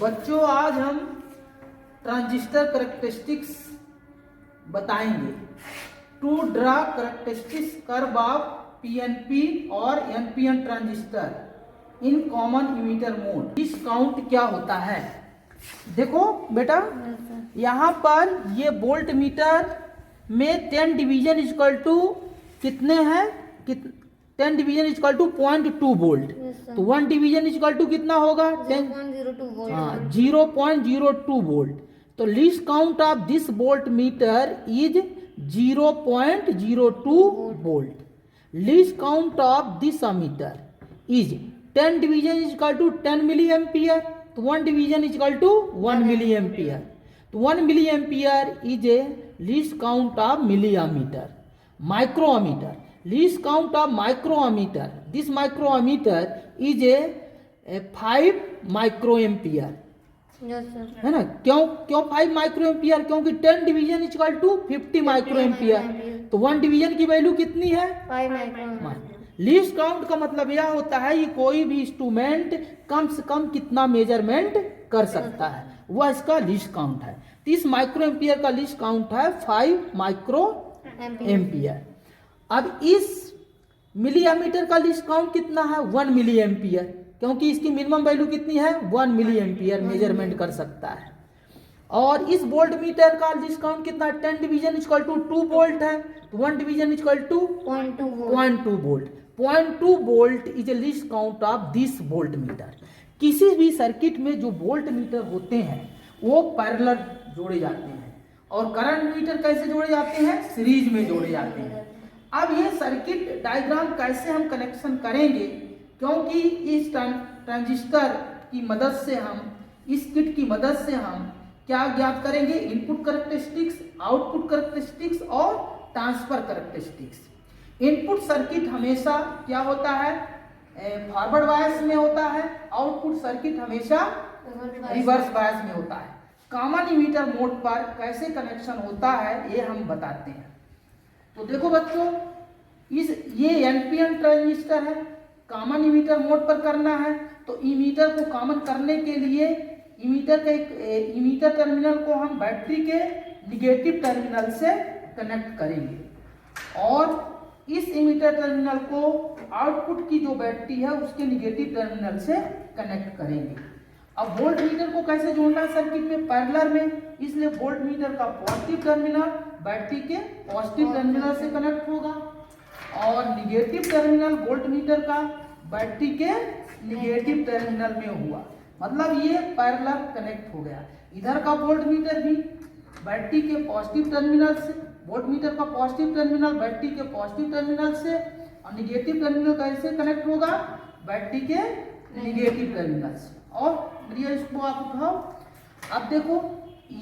बच्चों आज हम ट्रांजिस्टर कैरेक्टरिस्टिक्स बताएंगे। To draw characteristics curve of PNP और NPN transistor in common emitter mode. Discount क्या होता है? देखो बेटा, यहाँ पर ये वोल्ट मीटर में 10 डिवीजन इक्वल टू कितने हैं? 10 डिवीजन इक्वल टू 0.2 वोल्ट। तो 1 डिवीजन इक्वल टू कितना होगा? 0.02 वोल्ट। 0.02 वोल्ट। तो least count of this voltmeter is 0.02 volt. Least count of this ammeter is 10 division equal to 10 milliampere. तो 1 division equal to 1 milliampere. तो 1 milliampere is a least count of millimetre. Micrometer, least count of micrometer, this micrometer is a 5 microampere. है ना? क्यों 5 microampere? क्योंकि 10 division equal to 50 microampere. तो 1 division की value कितनी है? 5 micro. Least count का मतलब यह होता है कि कोई भी इंस्ट्रूमेंट कम से कम कितना मेजरमेंट कर सकता है, वह इसका लीस्ट काउंट है। 30 माइक्रो एम्पियर का लीस्ट काउंट है 5 माइक्रो एम्पियर। अब इस मिली एमीटर का लीस्ट काउंट कितना है? 1 मिली एम्पियर, क्योंकि इसकी मिनिमम वैल्यू कितनी है? 1 मिली एम्पियर मेजरमेंट कर सकता है। और इस वोल्ट मीटर का लीस्ट काउंट कितना है? 10 डिवीजन इक्वल टू 2 वोल्ट है। तो 1 division equal to 0.2 volt. 0.2 volt is a least count of this voltmeter. किसी भी सर्किट में जो वोल्ट मीटर होते हैं वो पैरेलल जोड़े जाते हैं, और करंट मीटर कैसे जोड़े जाते हैं? सीरीज में जोड़े जाते हैं। अब ये सर्किट डायग्राम कैसे हम कनेक्शन करेंगे? क्योंकि इस ट्रांजिस्टर की मदद से हम, इस किट की मदद से हम क्या ज्ञात करेंगे? इनपुट कैरेक्टरिस्टिक्स, आउटपुट कैरेक्टरिस्टिक्स और ट्रांसफर कैरेक्टरिस्टिक्स। इनपुट सर्किट हमेशा क्या होता है? फॉरवर्ड बायस में होता है। आउटपुट सर्किट हमेशा रिवर्स बायस में होता है। कॉमन इमीटर मोड पर कैसे कनेक्शन होता है ये हम बताते हैं। तो देखो बच्चों, ये एनपीएन ट्रांजिस्टर है, कॉमन इमीटर मोड पर करना है। तो इमीटर को कॉमन करने के लिए इमीटर टर्मिनल को हम बैटरी के निगेटिव टर्मिनल से कनेक्ट करेंगे, और इस इमीटर टर्मिनल को आउटपुट की जो बैटरी है उसके निगेटिव टर्मिनल से कनेक्ट करेंगे। अब वोल्ट मीटर को कैसे जोड़ना है सर्किट में? पैरेलल में। इसलिए वोल्ट मीटर का पॉजिटिव टर्मिनल बैटरी के पॉजिटिव टर्मिनल से कनेक्ट होगा, और निगेटिव टर्मिनल वोल्ट मीटर का बैटरी के निगेटिव टर्मिनल में हुआ। मतलब ये पैरेलल कनेक्ट हो गया। इधर का वोल्ट मीटर भी बैटरी के पॉजिटिव टर्मिनल से, वोल्ट मीटर का पॉजिटिव टर्मिनल बैटरी के पॉजिटिव टर्मिनल से, और निगेटिव टर्मिनल कैसे कनेक्ट होगा? बैटरी के निगेटिव टर्मिनल से। और प्रिय इसको आप उठाओ। अब देखो,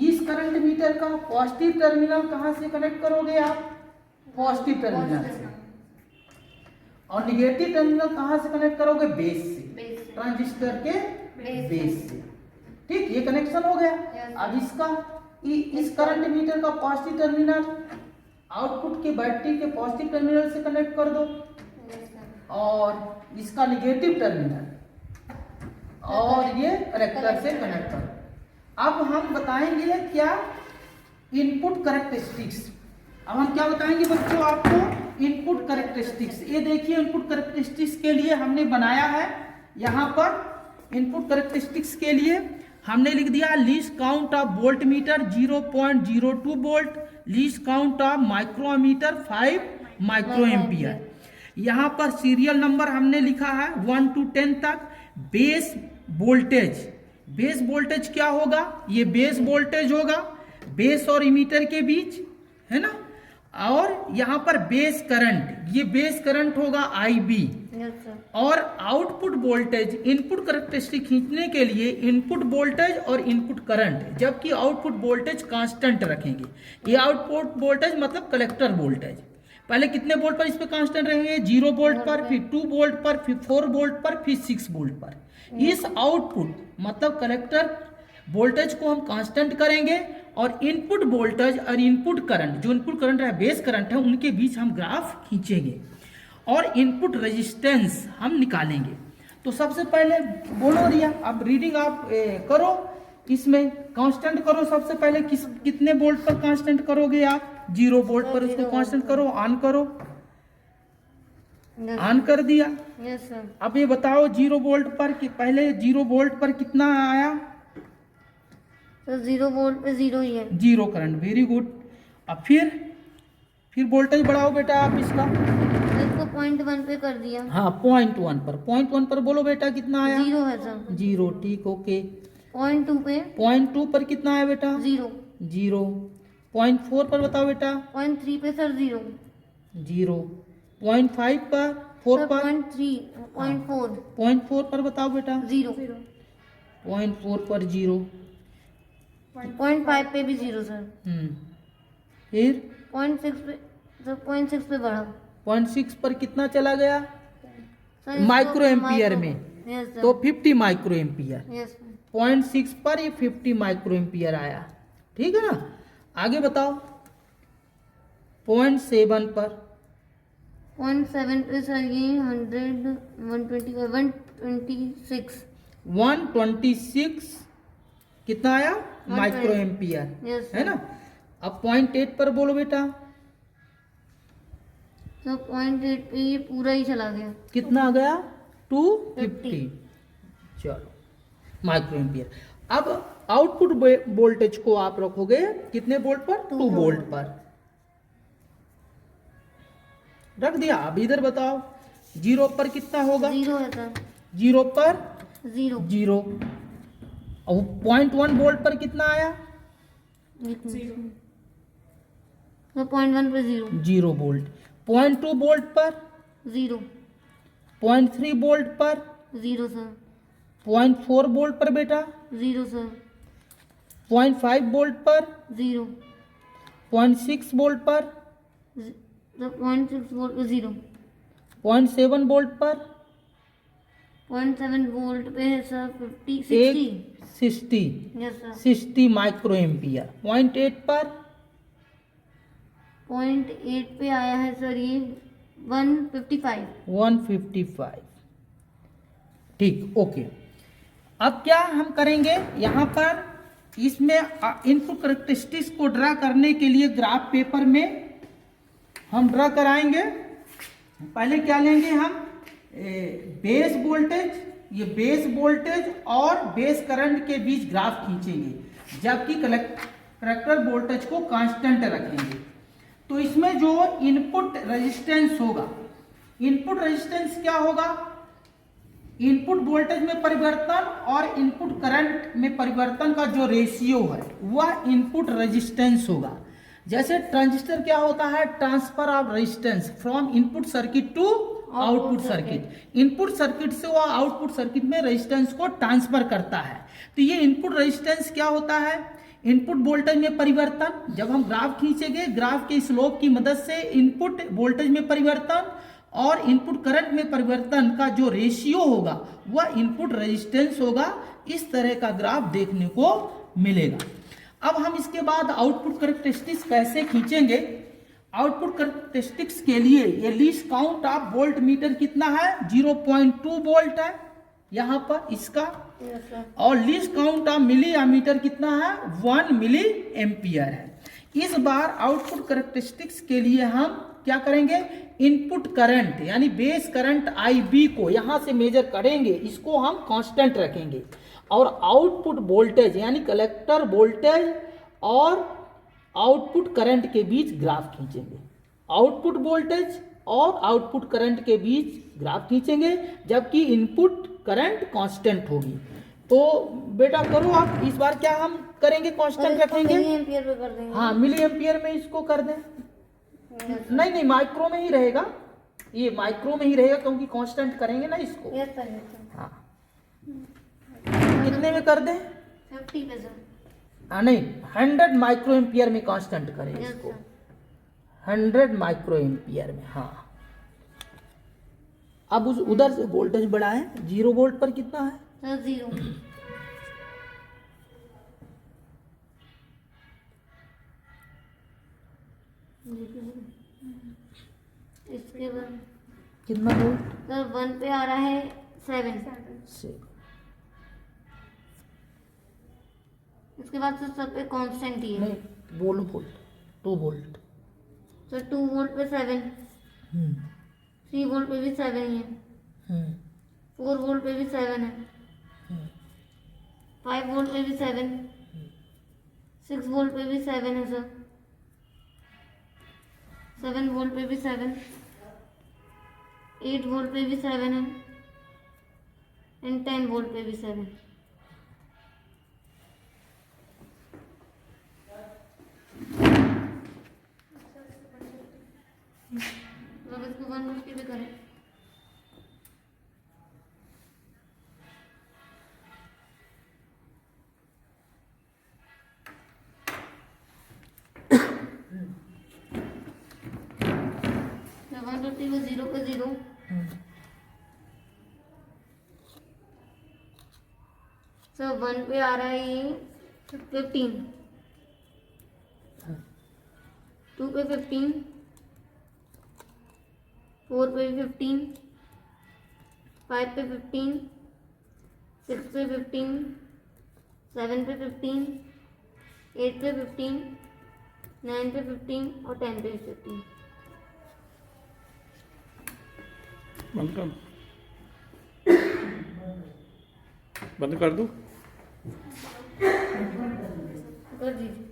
इस करंट मीटर का पॉजिटिव टर्मिनल कहाँ से कनेक्ट करोगे आप? पॉजिटिव टर्मिनल से। और निगेटिव टर्मिनल कहाँ से कनेक्ट करोगे? बेस से, ट्रांजिस्टर के बेस से। ठीक, ये कनेक्शन हो गया। अब इसका इस करंट मीटर का पॉजिटिव टर्मिनल आउटपुट के बैटरी के पॉजिटिव टर्मिनल से कनेक्ट कर दो, और इसका निगेटिव टर्मिनल और ये कलेक्टर से कनेक्ट करो। अब हम बताएंगे क्या? Input characteristics. अब हम क्या बताएंगे बच्चों आपको? Input characteristics. ये देखिए, इनपुट कैरेक्टरिस्टिक्स के लिए हमने बनाया है, यहाँ पर इनपुट कैरेक्टरिस्टिक्स के लिए हमने लिख दिया least count of volt meter 0.02 volt, least count of micrometer 5 microampere. यहाँ पर सीरियल नंबर हमने लिखा है 1 to 10 तक। बेस वोल्टेज, बेस वोल्टेज क्या होगा? ये बेस वोल्टेज होगा बेस और इमीटर के बीच, है ना? और यहाँ पर बेस करंट, ये बेस करंट होगा IB। और आउटपुट वोल्टेज, इनपुट कैरेक्टरिस्टिक खींचने के लिए इनपुट वोल्टेज और इनपुट करंट, जबकि आउटपुट वोल्टेज कांस्टेंट रखेंगे। ये आउटपुट वोल्टेज मतलब कलेक्टर वोल्टेज पहले कितने वोल्ट पर इस पे कांस्टेंट रहेंगे? 0 वोल्ट पर, फिर 2 वोल्ट पर, फिर 4 वोल्ट पर, फिर 6 वोल्ट पर। इस आउटपुट मतलब कलेक्टर वोल्टेज को हम कांस्टेंट करेंगे, और इनपुट वोल्टेज और इनपुट करंट, जो इनपुट करंट है बेस करंट है, उनके बीच हम ग्राफ खींचेंगे, और इनपुट रेजिस्टेंस हम निकालेंगे। तो सबसे पहले बोलो रिया, अब रीडिंग आप करो, इसमें कांस्टेंट करो। सबसे पहले कितने वोल्ट पर कांस्टेंट करोगे आप? 0 वोल्ट पर उसको कांस्टेंट करो, ऑन करो। ऑन कर दिया। Yes sir. अब ये बताओ 0 वोल्ट पर कि पहले 0 वोल्ट पर कितना आया? सर 0 वोल्ट पे 0 ही है। 0 करंट, वेरी गुड। अब फिर वोल्टेज बढ़ाओ बेटा आप इसका। इसको 0.1 पे कर दिया। हाँ 0.1 पर, 0.1 पर बोलो बेटा कितना आया? 0 है सर। 0, ठीक, ओके। 0.2 पे 0.2 पर कितना आया बेटा? 0। 0। 0.4 पर बताओ बेटा? 0.3 पे सर 0। 0। 0.5 पर, 4 सर पर? 0.3, 0.4 0.4 पर बताओ बेटा? 0। 0.4 पर 0। 0.5 पे भी 0 सर। फिर 0.6 पे सर 0.6 पे बढ़ा 0.6 पर कितना चला गया? सर इसको माइक्रो एम्पियर में, यस सर। तो 50 माइक्रो एम्पियर। Yes sir. 0.6 पर ये 50 माइक्रो एम्पियर आया, ठीक है ना। आगे बताओ 0.7 पर? 0.7 पे सर ये 100 126 126 कितना आया? माइक्रो एम्पियर, यस है सर। ना। अब 0.8 पर बोलो बेटा? सर 0.8 पे ये पूरा ही चला गया। कितना आ गया? 250। चलो, माइक्रो एम्पियर। अब आउटपुट वोल्टेज को आप रखोगे कितने वोल्ट पर? 2 वोल्ट पर रख दिया। अब इधर बताओ 0 पर कितना होगा? 0 है सर। 0 पर 0। 0। अब 0.1 वोल्ट पर कितना आया? सर 0.1 पे 0। 0 वोल्ट। 0.2 वोल्ट पर? 0। 0.3 वोल्ट पर? 0 सर। 0.4 वोल्ट पर बेटा? 0 सर। 0.5 वोल्ट पर? 0। 0.6 वोल्ट पर? सर 0.6 वोल्ट पे 0। 0.7 वोल्ट पर? 0.7 वोल्ट पे है sir 60। 60। Yes sir. 60 micro ampere. 0.8 पर? 0.8 पे आया है सर ये 155। 155, ठीक, ओके। अब क्या हम करेंगे यहाँ पर, इसमें इनपुट कैरेक्टरिस्टिक्स को ड्रा करने के लिए ग्राफ पेपर में हम ड्रा कराएंगे। पहले क्या लेंगे हम? बेस वोल्टेज, ये बेस वोल्टेज और बेस करंट के बीच ग्राफ खींचेंगे, जबकि कलेक्टर वोल्टेज को कांस्टेंट रखेंगे। तो इसमें जो इनपुट रेजिस्टेंस होगा, इनपुट रेजिस्टेंस क्या होगा? इनपुट वोल्टेज में परिवर्तन और इनपुट करंट में परिवर्तन का जो रेशियो है वह इनपुट रेजिस्टेंस होगा। जैसे ट्रांजिस्टर क्या होता है? Transfer of resistance from input circuit to output circuit. Input circuit से वह आउटपुट सर्किट में रेजिस्टेंस को ट्रांसफर करता है। तो ये इनपुट रेजिस्टेंस क्या होता है? इनपुट वोल्टेज में परिवर्तन। जब हम ग्राफ खींचेंगे, ग्राफ के स्लोप की मदद से इनपुट वोल्टेज में परिवर्तन और इनपुट करंट में परिवर्तन का जो रेशियो होगा वह इनपुट रेजिस्टेंस होगा। इस तरह का ग्राफ देखने को मिलेगा। अब हम इसके बाद आउटपुट कैरेक्टरिस्टिक्स कैसे खींचेंगे? आउटपुट कैरेक्टरिस्टिक्स के लिए ये least count of volt meter कितना है? 0.2 वोल्ट है यहाँ पर इसका। Yes sir. और least count of milli ammeter कितना है? 1 मिली एम्पियर है। इस बार आउटपुट कैरेक्टरिस्टिक्स के लिए हम क्या करेंगे? इनपुट करंट यानी बेस करंट IB को यहां से मेजर करेंगे, इसको हम कांस्टेंट रखेंगे। और आउटपुट वोल्टेज यानी कलेक्टर वोल्टेज और आउटपुट करंट के बीच ग्राफ खींचेंगे। आउटपुट वोल्टेज और आउटपुट करंट के बीच ग्राफ खींचेंगे, जबकि इनपुट करंट कांस्टेंट होगी। तो बेटा करो आप, इस बार क्या हम करेंगे? कांस्टेंट रखेंगे। मिली एम्पियर पे कर देंगे। हाँ, मिली एम्पियर में इसको कर दें। नहीं नहीं, माइक्रो में ही रहेगा, ये माइक्रो में ही रहेगा क्योंकि कांस्टेंट करेंगे ना इसको। Yes sir. Yes sir. हाँ, कितने में कर दें? 50 पे सर। हाँ नहीं, 100 माइक्रो एम्पियर में कांस्टेंट करें यस इसको। सर। 100 माइक्रो एम्पियर में। हाँ, अब उस उधर से वोल्टेज बढ़ाएं। 0 वोल्ट पर कितना है? सर 0। इसके बाद कितना वोल्ट? सर 1 पे आ रहा है 7। से उसके बाद सर सब पे कांस्टेंट ही है। नहीं वोल्ट 2 वोल्ट। सर 2 वोल्ट पे 7, 3 वोल्ट पे भी 7 ही है, 4 वोल्ट पे भी 7 है, 5 वोल्ट पे भी 7, 6 वोल्ट पे भी 7 है सर, 7 वोल्ट पे भी 7, 8 वोल्ट पे भी 7 है एंड 10 वोल्ट पे भी 7। अब इसको 150 पे करें। तो 150 को 0 पे 0, सर 1 पे आ रहा है ये 15, 2 पे 15, 4 पे 15, 5 पे 15, 6 पे 15, 7 पे 15, 8 पे 15, 9 पे 15 और 10 पे 15। बंद कर दूं? कर दीजिए।